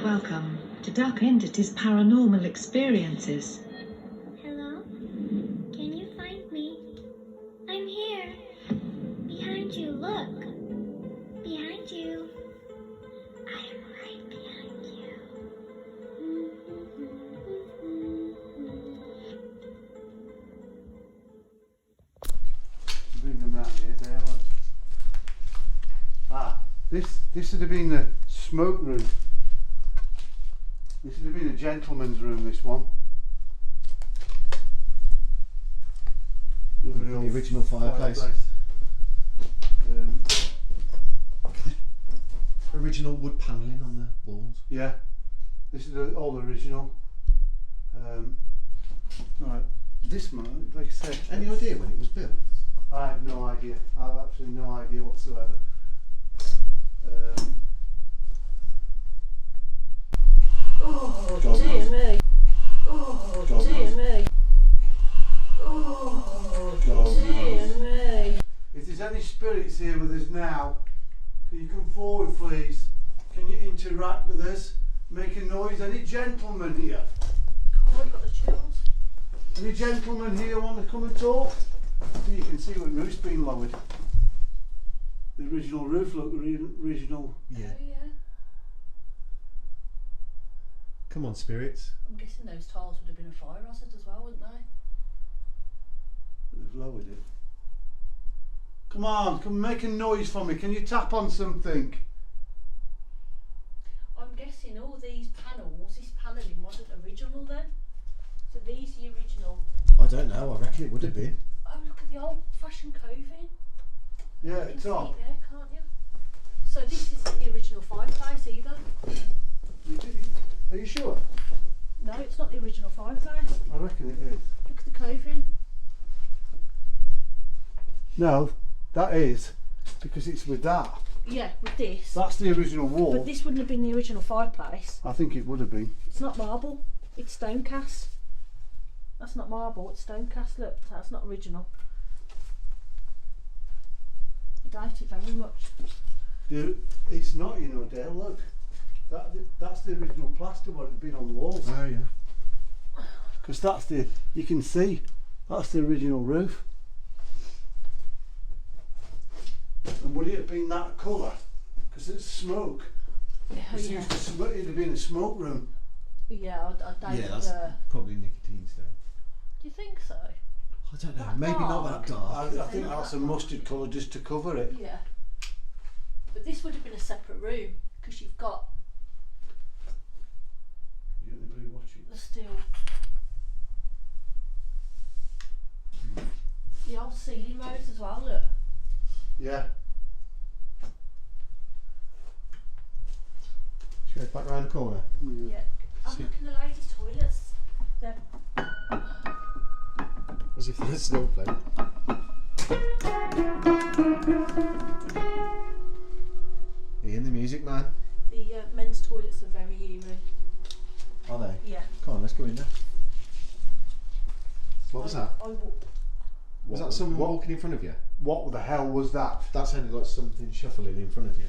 Welcome to Duck Entity's Paranormal Experiences. Hello? Can you find me? I'm here. Behind you, look. Behind you. I am right behind you. Bring them round here, there. This would have been the smoke room. This would have been a gentleman's room, this one. The original fireplace. Original wood panelling on the walls. Yeah, this is all original. Right, this one, like I said. Any idea when it was built? I have no idea. I have absolutely no idea whatsoever. Oh God dear knows. me. Oh God dear knows. me. Oh God dear knows. me. If there's any spirits here with us now, can you come forward, please? Can you interact with us? Make a noise. Any gentlemen here? Oh, I've got the chills. Any gentlemen here want to come and talk? So you can see what roof's been lowered. The original roof, look, original. Yeah. Oh yeah. Come on, spirits. I'm guessing those tiles would have been a fire hazard as well, wouldn't they? They've lowered it. Come on, come make a noise for me. Can you tap on something? I'm guessing all these panels, this panelling wasn't original then. So these the original. I don't know. I reckon it would have been. Oh, look at the old-fashioned coving. Yeah, You can it's see on. it there, can't you? So this isn't the original fireplace either. Are you sure? No, it's not the original fireplace. I reckon it is. Look at the coving. No, that is because it's with that. Yeah, with this. That's the original wall. But this wouldn't have been the original fireplace. I think it would have been. It's not marble, it's stone cast. That's not marble, it's stone cast. Look, that's not original. I doubt it very much. It's not, you know, Dale. Look, that's the original plaster what had been on the walls. Oh yeah. Because that's the, you can see, that's the original roof. And would it have been that colour? Because it's smoke. Oh, It's yeah. used to it'd have been a smoke room. Yeah, I doubt Yeah, it. that's probably nicotine stain. Do you think so? I don't know. That Maybe not dark. that dark. I think that's a mustard colour just to cover it. Yeah. But this would have been a separate room because you've got You don't really watch it. the steel. The old ceiling rows as well, look. Yeah. Should we go back round the corner? Yeah. I'm See- looking at the ladies' toilets. They're As if they're still playing. Ian, the music man. the men's toilets are very eerie. Are they? Yeah. Come on, let's go in there. What was that? Was that someone What? walking in front of you? What the hell was that? That sounded like something shuffling in front of you.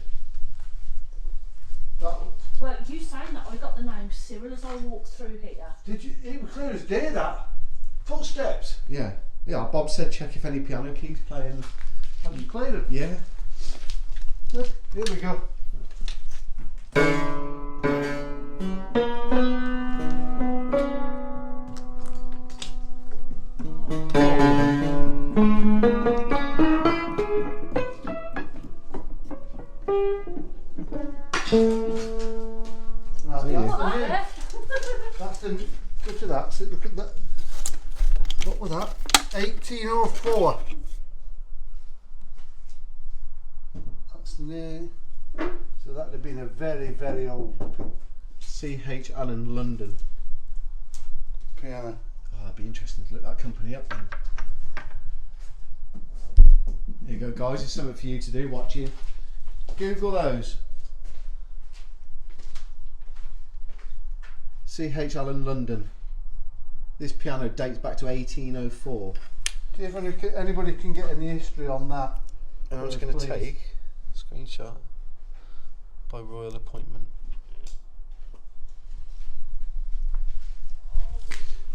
That Well, you saying that, I got the name Cyril as I walked through here. did you? It was clear as day. That footsteps. Yeah. Yeah, Bob said check if any piano keys playing. Have you played them? Yeah. Look, here we go. Now, See you. that's What the the name. heck? That's the. Look at that. See, look at that. What was that? 1804. That's the name. So that'd have been a very, very old C.H. Allen, London. piano. Oh, that'd be interesting to look that company up then. Here you go, guys. It's something for you to do watching. Google those. C.H. Allen, London. This piano dates back to 1804. See if anybody can get any history on that. And I'm just Please. going to take a screenshot by royal appointment.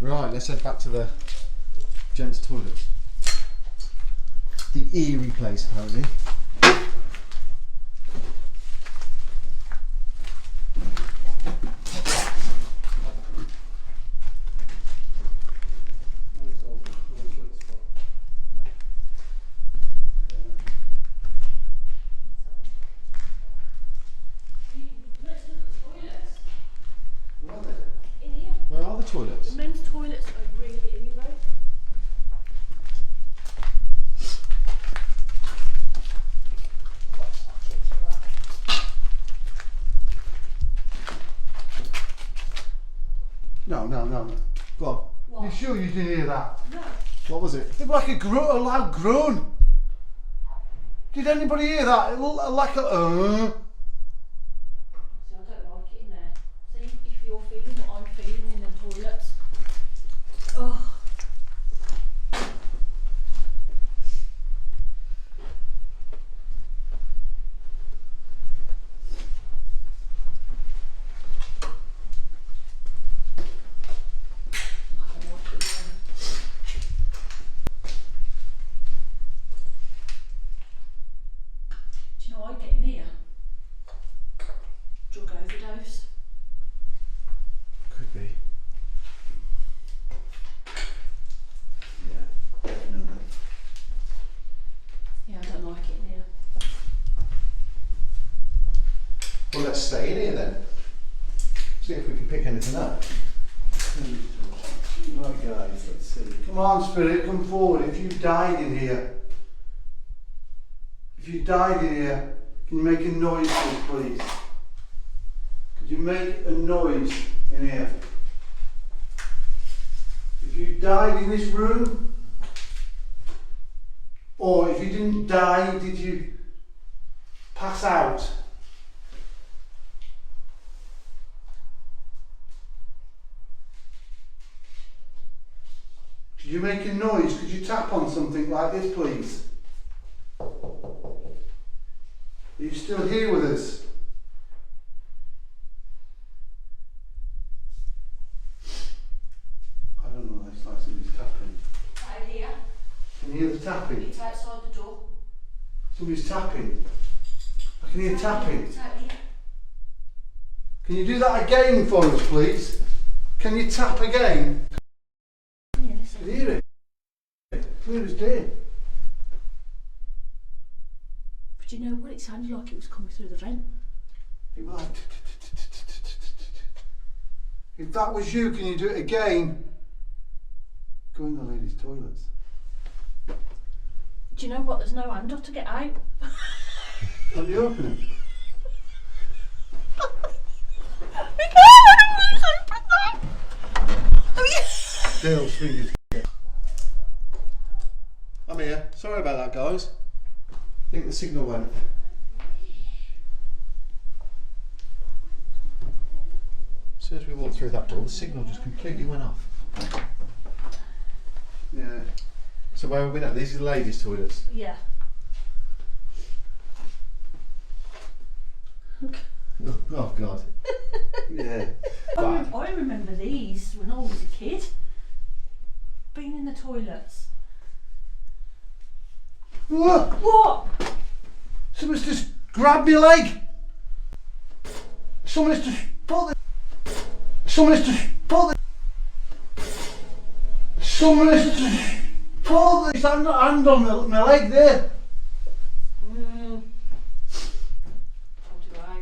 Right, let's head back to the gents' toilets. The eerie place, apparently. Where are the toilets? The men's toilets are really eerie. No. Go on. What? You sure you didn't hear that? No. What was it? It was like a loud groan. Did anybody hear that? It looked like a. See, I don't like it in there. See, if you're feeling what I'm feeling in the toilets. Oh. Do you know what I get in here? Drug overdose. Could be. Yeah, I don't like it in here. Well, let's stay in here then. See if we can pick anything up. Right, guys, let's see. Come on, Spirit, come forward. If you died in here, can you make a noise, please? Could you make a noise in here? If you died in this room, or if you didn't die, did you pass out? Could you make a noise? Could you tap on something like this, please? Are you still here with us? I don't know, it's like somebody's tapping. Right here. Can you hear the tapping? It's outside the door. Somebody's tapping. I can hear tapping. It's out here. Can you do that again for us, please? Can you tap again? Yeah, listen. Can you hear it? Clear as day. But do you know what? It sounded like it was coming through the vent. It was like. If that was you, can you do it again? Go in the ladies' toilets. Do you know what? There's no handle to get out. Can you open it? Dale's fingers. I'm here. Sorry about that, guys. I think the signal went. As soon as we walked through that door, the signal just completely went off. Yeah. So where have we been at? These are the ladies' toilets. Yeah. Oh God. Yeah. I remember these when I was a kid. Being in the toilets. Look! What? Someone's just grabbed my leg! Someone's just put the... Someone's just put the... Someone's just put his hand on my leg there. Hold you out.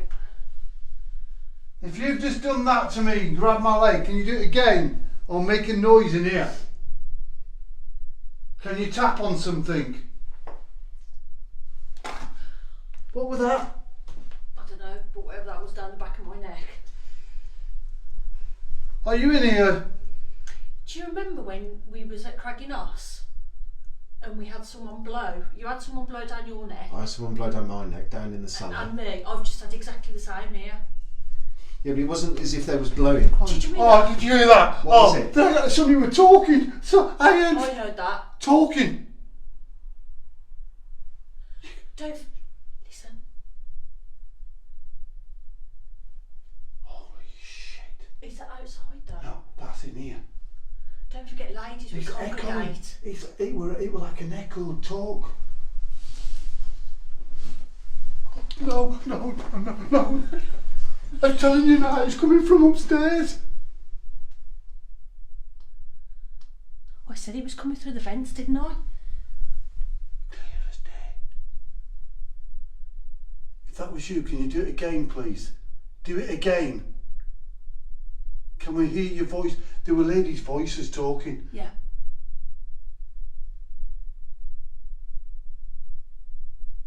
If you've just done that to me, grab my leg, can you do it again? Or make a noise in here? Can you tap on something? What was that? I don't know, but whatever that was down the back of my neck. Are you in here? Do you remember when we was at Craggy Noss and we had someone blow? You had someone blow down your neck. I had someone blow down my neck down in the cellar. And me. I've just had exactly the same here. Yeah, but it wasn't as if they was blowing. Did you hear Oh, that? did you hear that? What was it? Somebody were talking. So I I heard heard that. talking. Don't listen. Holy shit. Is that outside though? No, that's in here. Don't forget, ladies will It's echoing. congregate. It were like an echo talk. No. I'm telling you now, it's coming from upstairs. I said it was coming through the vents, didn't I? Clear as day. If that was you, can you do it again, please? Do it again. Can we hear your voice? There were ladies' voices talking. Yeah.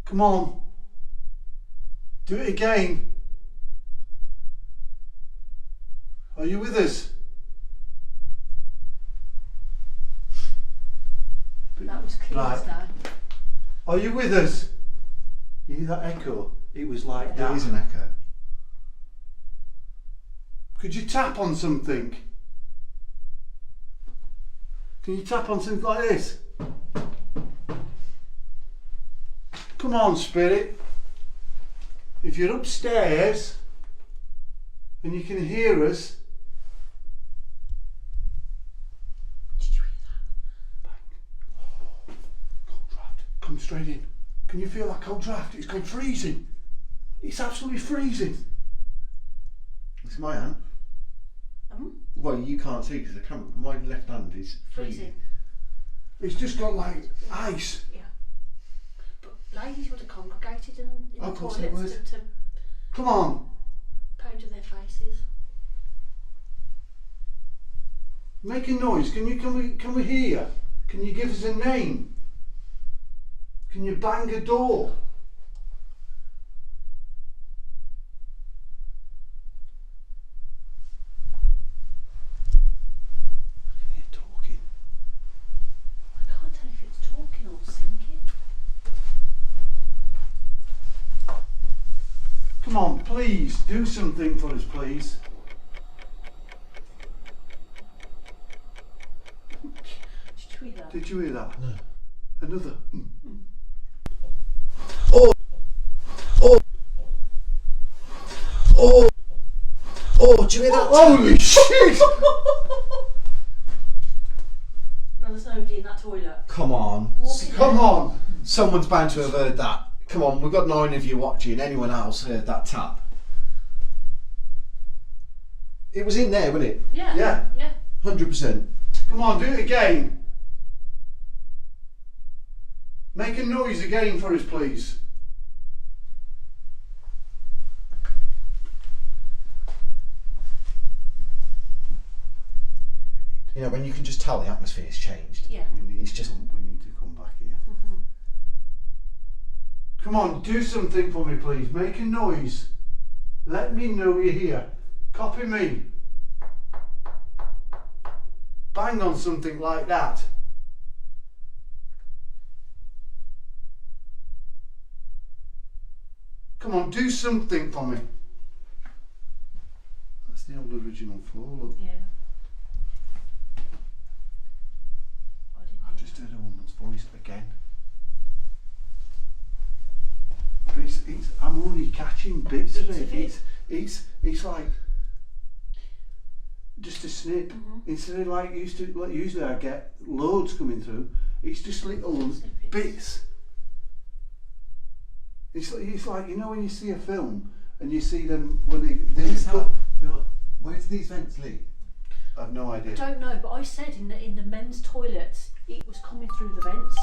Come on. Do it again. Are you with us? That was clear as Right. day. Are you with us? You hear that echo? It was like It that. is an echo. Could you tap on something? Can you tap on something like this? Come on, Spirit. If you're upstairs and you can hear us, Did you hear that? bang. Cold draft. Come straight in. Can you feel that cold draft? It's gone freezing. It's absolutely freezing. It's my hand. Well, you can't see because the camera. My left hand is Freezing. It's just got like ice. Yeah. But ladies would have congregated in the Of course they toilets would. to Come on. powder their faces. Make a noise. Can we hear? Can you give us a name? Can you bang a door? I can hear talking. I can't tell if it's talking or singing. Come on, please do something for us, please. Did you hear that? Did you hear that? No. Another. Oh, do you hear that? Holy shit! No, there's nobody in that toilet. Come on. Walking Come there. on. Someone's bound to have heard that. Come on, we've got 9 of you watching. Anyone else heard that tap? It was in there, wasn't it? Yeah. Yeah. Yeah. 100%. Come on, do it again. Make a noise again for us, please. You know, when you can just tell the atmosphere's changed. Yeah. We need It's just- we need to come back here. Come on, do something for me, please. Make a noise. Let me know you're here. Copy me. Bang on something like that. Come on, do something for me. That's the old original floor, look. Yeah. I didn't I hear just heard a woman's voice again. But I'm only catching bits of Bits of it. it. It's like just a snip. Instead of like usually I get loads coming through. It's just little Snippets. bits. It's like, you know when you see a film and you see them when they Where's that? Where do these vents lead? I've no idea. I don't know, but I said in the men's toilets it was coming through the vents.